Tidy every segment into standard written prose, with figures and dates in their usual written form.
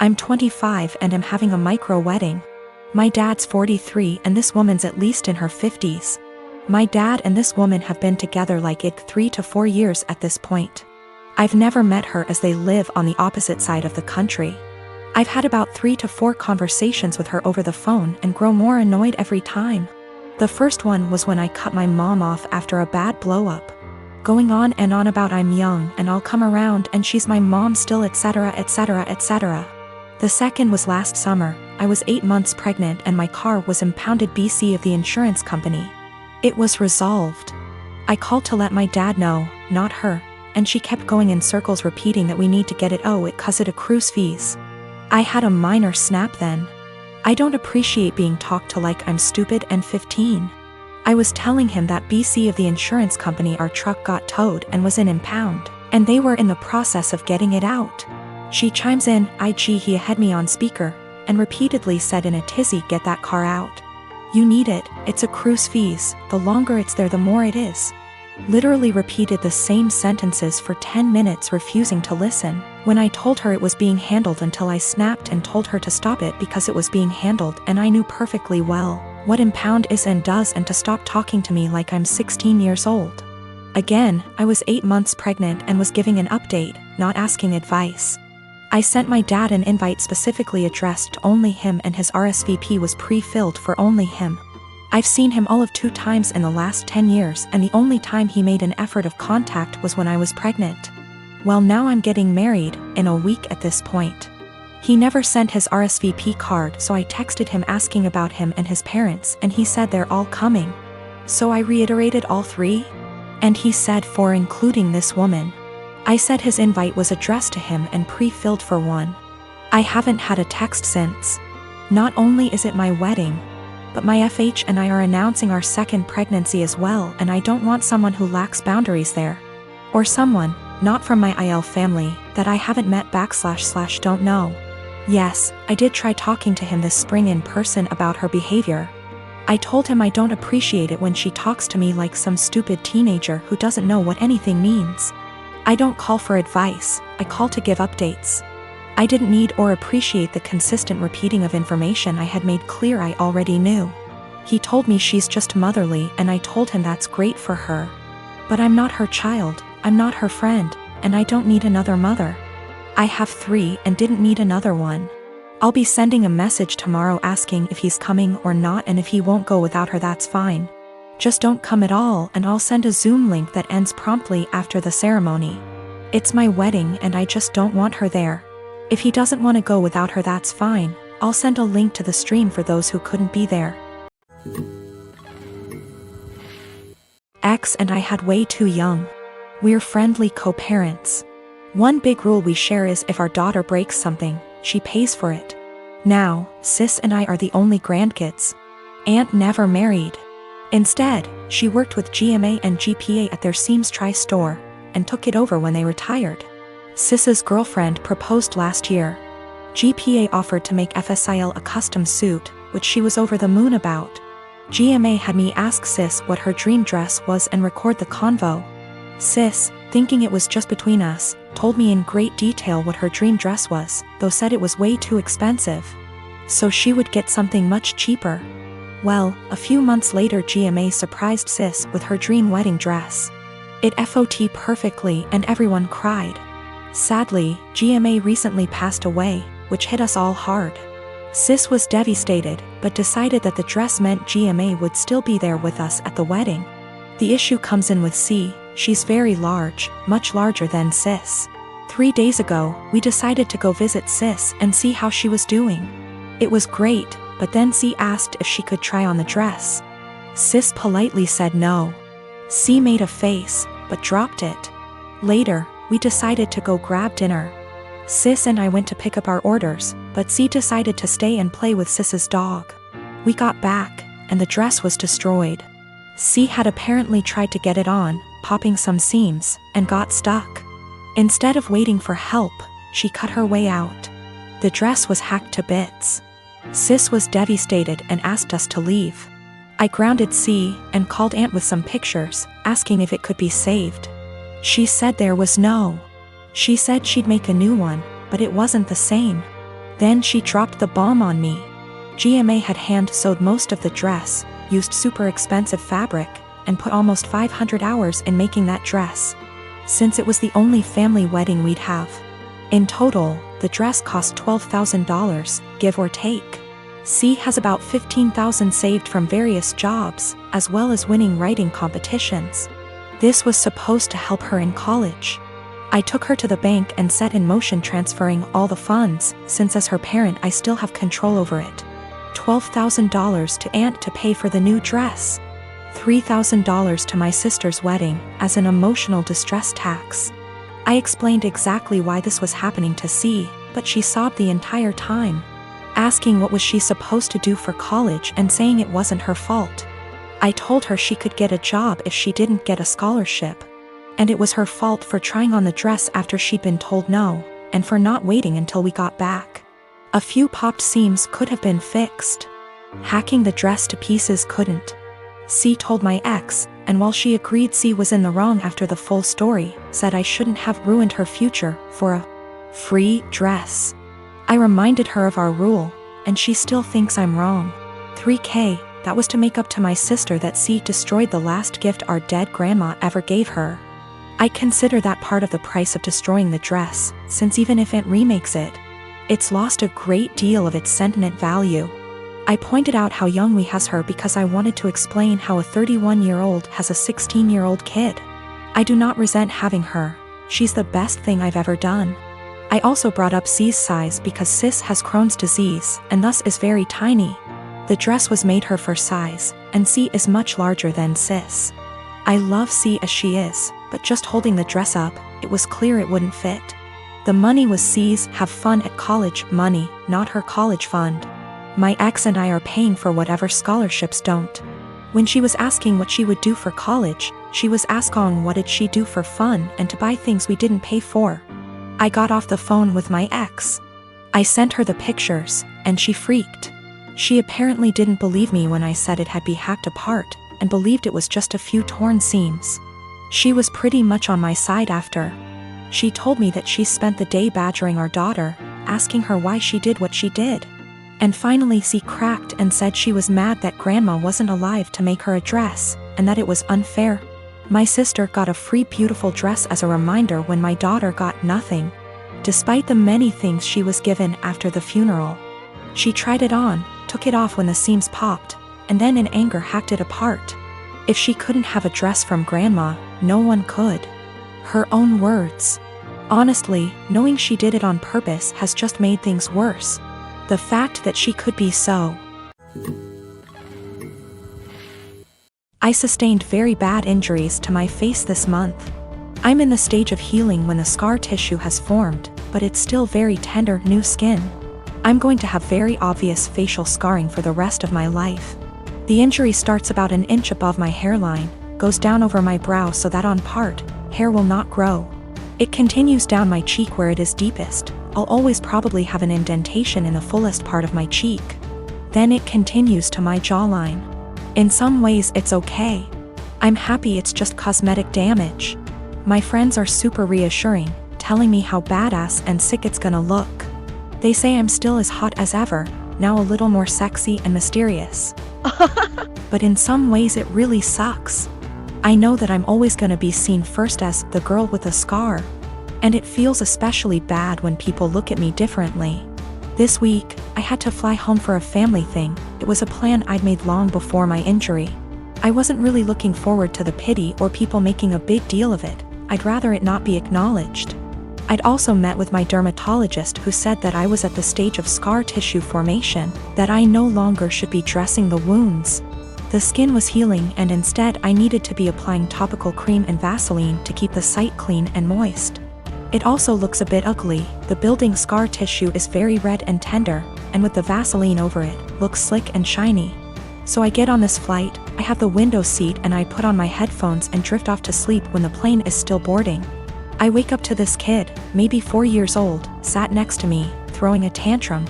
I'm 25 and am having a micro wedding. My dad's 43 and this woman's at least in her 50s. My dad and this woman have been together like 3 to 4 years at this point. I've never met her as they live on the opposite side of the country. I've had about 3 to 4 conversations with her over the phone and grow more annoyed every time. The first one was when I cut my mom off after a bad blow-up. Going on and on about I'm young and I'll come around and she's my mom still, etc, etc, etc. The second was last summer. I was 8 months pregnant and my car was impounded BC of the insurance company. It was resolved. I called to let my dad know, not her, and she kept going in circles repeating that we need to get it cause it accrues fees. I had a minor snap then. I don't appreciate being talked to like I'm stupid and 15. I was telling him that BC of the insurance company our truck got towed and was in impound, and they were in the process of getting it out. She chimes in, he had me on speaker, and repeatedly said in a tizzy, get that car out. You need it, it's accrues fees, the longer it's there the more it is. Literally repeated the same sentences for 10 minutes refusing to listen, when I told her it was being handled until I snapped and told her to stop it because it was being handled and I knew perfectly well what impound is and does and to stop talking to me like I'm 16 years old. Again, I was 8 months pregnant and was giving an update, not asking advice. I sent my dad an invite specifically addressed to only him and his RSVP was pre-filled for only him. I've seen him all of 2 times in the last 10 years and the only time he made an effort of contact was when I was pregnant. Well, now I'm getting married, in a week at this point. He never sent his RSVP card, so I texted him asking about him and his parents and he said they're all coming. So I reiterated all 3? And he said 4 including this woman. I said his invite was addressed to him and pre-filled for 1. I haven't had a text since. Not only is it my wedding, but my FH and I are announcing our 2nd pregnancy as well and I don't want someone who lacks boundaries there. Or someone, not from my IL family, that I haven't met / don't know. Yes, I did try talking to him this spring in person about her behavior. I told him I don't appreciate it when she talks to me like some stupid teenager who doesn't know what anything means. I don't call for advice, I call to give updates. I didn't need or appreciate the consistent repeating of information I had made clear I already knew. He told me she's just motherly and I told him that's great for her. But I'm not her child, I'm not her friend, and I don't need another mother. I have 3 and didn't need another one. I'll be sending a message tomorrow asking if he's coming or not and if he won't go without her that's fine. Just don't come at all and I'll send a Zoom link that ends promptly after the ceremony. It's my wedding and I just don't want her there. If he doesn't want to go without her that's fine, I'll send a link to the stream for those who couldn't be there. X and I had way too young. We're friendly co-parents. One big rule we share is if our daughter breaks something, she pays for it. Now, sis and I are the only grandkids. Aunt never married. Instead, she worked with GMA and GPA at their Seams Tri-store, and took it over when they retired. Sis's girlfriend proposed last year. GPA offered to make FSIL a custom suit, which she was over the moon about. GMA had me ask Sis what her dream dress was and record the convo. Sis, thinking it was just between us, told me in great detail what her dream dress was, though said it was way too expensive. So she would get something much cheaper. Well, a few months later GMA surprised Sis with her dream wedding dress. It FOT perfectly and everyone cried. Sadly, GMA recently passed away, which hit us all hard. Sis was devastated, but decided that the dress meant GMA would still be there with us at the wedding. The issue comes in with C, she's very large, much larger than Sis. 3 days ago, we decided to go visit Sis and see how she was doing. It was great, but then C asked if she could try on the dress. Sis politely said no. C made a face, but dropped it. Later, we decided to go grab dinner. Sis and I went to pick up our orders, but C decided to stay and play with Sis's dog. We got back, and the dress was destroyed. C had apparently tried to get it on, popping some seams, and got stuck. Instead of waiting for help, she cut her way out. The dress was hacked to bits. Sis was devastated and asked us to leave. I grounded C and called Aunt with some pictures, asking if it could be saved. She said there was no. She said she'd make a new one, but it wasn't the same. Then she dropped the bomb on me. GMA had hand-sewed most of the dress, used super expensive fabric, and put almost 500 hours in making that dress. Since it was the only family wedding we'd have. In total, the dress cost $12,000, give or take. C has about $15,000 saved from various jobs, as well as winning writing competitions. This was supposed to help her in college. I took her to the bank and set in motion transferring all the funds, since as her parent I still have control over it. $12,000 to aunt to pay for the new dress. $3,000 to my sister's wedding, as an emotional distress tax. I explained exactly why this was happening to C, but she sobbed the entire time, asking what was she supposed to do for college and saying it wasn't her fault. I told her she could get a job if she didn't get a scholarship. And it was her fault for trying on the dress after she'd been told no, and for not waiting until we got back. A few popped seams could have been fixed. Hacking the dress to pieces couldn't. C told my ex, and while she agreed C was in the wrong after the full story, said I shouldn't have ruined her future for a free dress. I reminded her of our rule, and she still thinks I'm wrong. $3,000, that was to make up to my sister that C destroyed the last gift our dead grandma ever gave her. I consider that part of the price of destroying the dress, since even if Aunt remakes it, it's lost a great deal of its sentiment value. I pointed out how young we has her because I wanted to explain how a 31-year-old has a 16-year-old kid. I do not resent having her, she's the best thing I've ever done. I also brought up C's size because Sis has Crohn's disease and thus is very tiny. The dress was made her for size, and C is much larger than Sis. I love C as she is, but just holding the dress up, it was clear it wouldn't fit. The money was C's have fun at college money, not her college fund. My ex and I are paying for whatever scholarships don't. When she was asking what she would do for college, she was asking what did she do for fun and to buy things we didn't pay for. I got off the phone with my ex. I sent her the pictures, and she freaked. She apparently didn't believe me when I said it had been hacked apart, and believed it was just a few torn seams. She was pretty much on my side after. She told me that she spent the day badgering our daughter, asking her why she did what she did. And finally she cracked and said she was mad that grandma wasn't alive to make her a dress, and that it was unfair. My sister got a free beautiful dress as a reminder when my daughter got nothing. Despite the many things she was given after the funeral. She tried it on, took it off when the seams popped, and then in anger hacked it apart. If she couldn't have a dress from grandma, no one could. Her own words. Honestly, knowing she did it on purpose has just made things worse. The fact that she could be so. I sustained very bad injuries to my face this month. I'm in the stage of healing when the scar tissue has formed, but it's still very tender new skin. I'm going to have very obvious facial scarring for the rest of my life. The injury starts about an inch above my hairline, goes down over my brow so that on part, hair will not grow. It continues down my cheek where it is deepest. I'll always probably have an indentation in the fullest part of my cheek. Then it continues to my jawline. In some ways it's okay. I'm happy it's just cosmetic damage. My friends are super reassuring, telling me how badass and sick it's gonna look. They say I'm still as hot as ever, now a little more sexy and mysterious. But in some ways it really sucks. I know that I'm always gonna be seen first as the girl with a scar. And it feels especially bad when people look at me differently. This week, I had to fly home for a family thing. It was a plan I'd made long before my injury. I wasn't really looking forward to the pity or people making a big deal of it. I'd rather it not be acknowledged. I'd also met with my dermatologist who said that I was at the stage of scar tissue formation, that I no longer should be dressing the wounds. The skin was healing and instead I needed to be applying topical cream and Vaseline to keep the site clean and moist. It also looks a bit ugly. The building scar tissue is very red and tender, and with the Vaseline over it, looks slick and shiny. So I get on this flight, I have the window seat and I put on my headphones and drift off to sleep when the plane is still boarding. I wake up to this kid, maybe 4 years old, sat next to me, throwing a tantrum.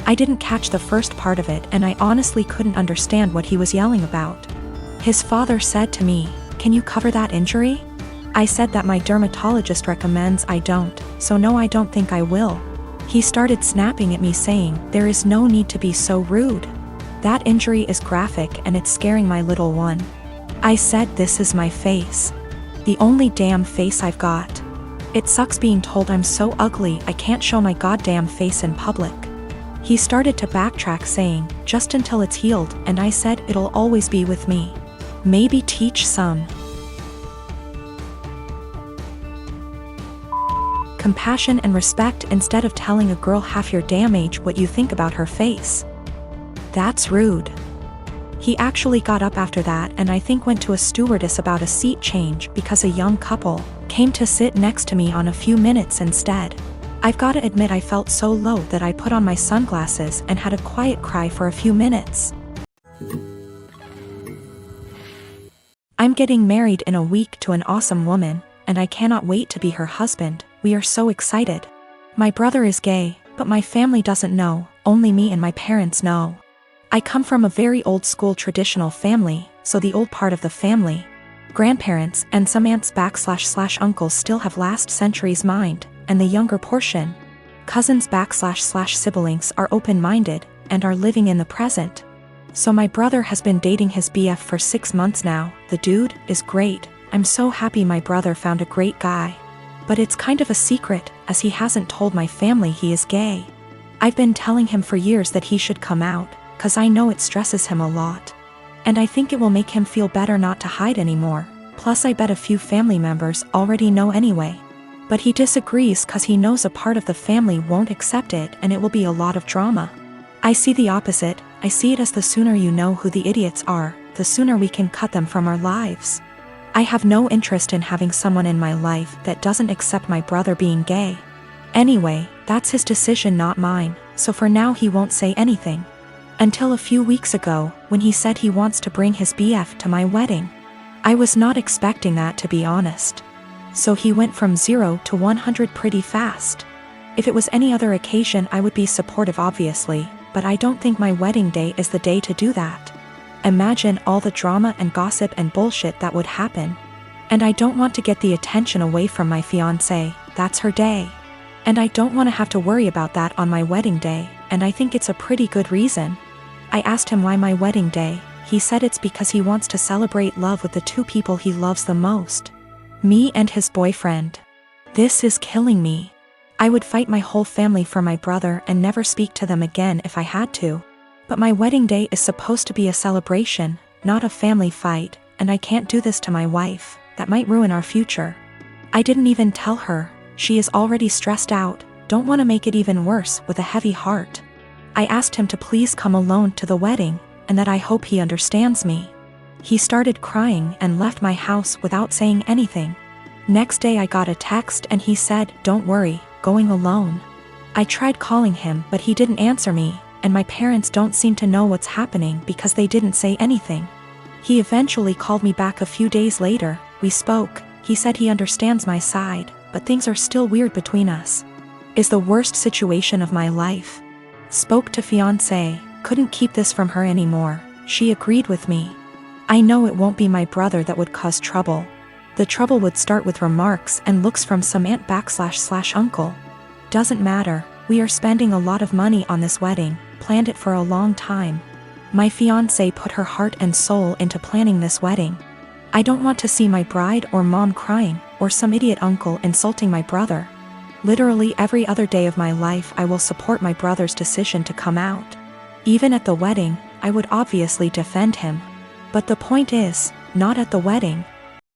I didn't catch the first part of it and I honestly couldn't understand what he was yelling about. His father said to me, "Can you cover that injury?" I said that my dermatologist recommends I don't, so no I don't think I will. He started snapping at me saying, "There is no need to be so rude. That injury is graphic and it's scaring my little one." I said, "This is my face. The only damn face I've got. It sucks being told I'm so ugly I can't show my goddamn face in public." He started to backtrack saying, "Just until it's healed," and I said, "It'll always be with me. Maybe teach some compassion and respect instead of telling a girl half your damn age what you think about her face. That's rude." He actually got up after that and I think went to a stewardess about a seat change because a young couple came to sit next to me on a few minutes instead. I've gotta admit I felt so low that I put on my sunglasses and had a quiet cry for a few minutes. I'm getting married in a week to an awesome woman, and I cannot wait to be her husband. We are so excited. My brother is gay, but my family doesn't know, only me and my parents know. I come from a very old school traditional family, so the old part of the family, grandparents and some aunts/uncles still have last century's mind, and the younger portion, cousins/siblings are open-minded and are living in the present. So my brother has been dating his BF for 6 months now. The dude is great. I'm so happy my brother found a great guy. But it's kind of a secret, as he hasn't told my family he is gay. I've been telling him for years that he should come out, cause I know it stresses him a lot. And I think it will make him feel better not to hide anymore, plus I bet a few family members already know anyway. But he disagrees cause he knows a part of the family won't accept it and it will be a lot of drama. I see the opposite. I see it as the sooner you know who the idiots are, the sooner we can cut them from our lives. I have no interest in having someone in my life that doesn't accept my brother being gay. Anyway, that's his decision, not mine, so for now he won't say anything. Until a few weeks ago, when he said he wants to bring his BF to my wedding. I was not expecting that, to be honest. So he went from 0 to 100 pretty fast. If it was any other occasion I would be supportive obviously, but I don't think my wedding day is the day to do that. Imagine all the drama and gossip and bullshit that would happen. And I don't want to get the attention away from my fiancée. That's her day. And I don't want to have to worry about that on my wedding day, and I think it's a pretty good reason. I asked him why my wedding day. He said it's because he wants to celebrate love with the two people he loves the most. Me and his boyfriend. This is killing me. I would fight my whole family for my brother and never speak to them again if I had to. But my wedding day is supposed to be a celebration, not a family fight, and I can't do this to my wife. That might ruin our future. I didn't even tell her. She is already stressed out, don't want to make it even worse, with a heavy heart. I asked him to please come alone to the wedding, and that I hope he understands me. He started crying and left my house without saying anything. Next day I got a text and he said, "Don't worry, going alone." I tried calling him but he didn't answer me, and my parents don't seem to know what's happening because they didn't say anything. He eventually called me back a few days later. We spoke. He said he understands my side, but things are still weird between us. Is the worst situation of my life. Spoke to fiancé, couldn't keep this from her anymore. She agreed with me. I know it won't be my brother that would cause trouble. The trouble would start with remarks and looks from some aunt/uncle. Doesn't matter, we are spending a lot of money on this wedding, planned it for a long time. My fiancé put her heart and soul into planning this wedding. I don't want to see my bride or mom crying, or some idiot uncle insulting my brother. Literally every other day of my life I will support my brother's decision to come out. Even at the wedding, I would obviously defend him. But the point is, not at the wedding.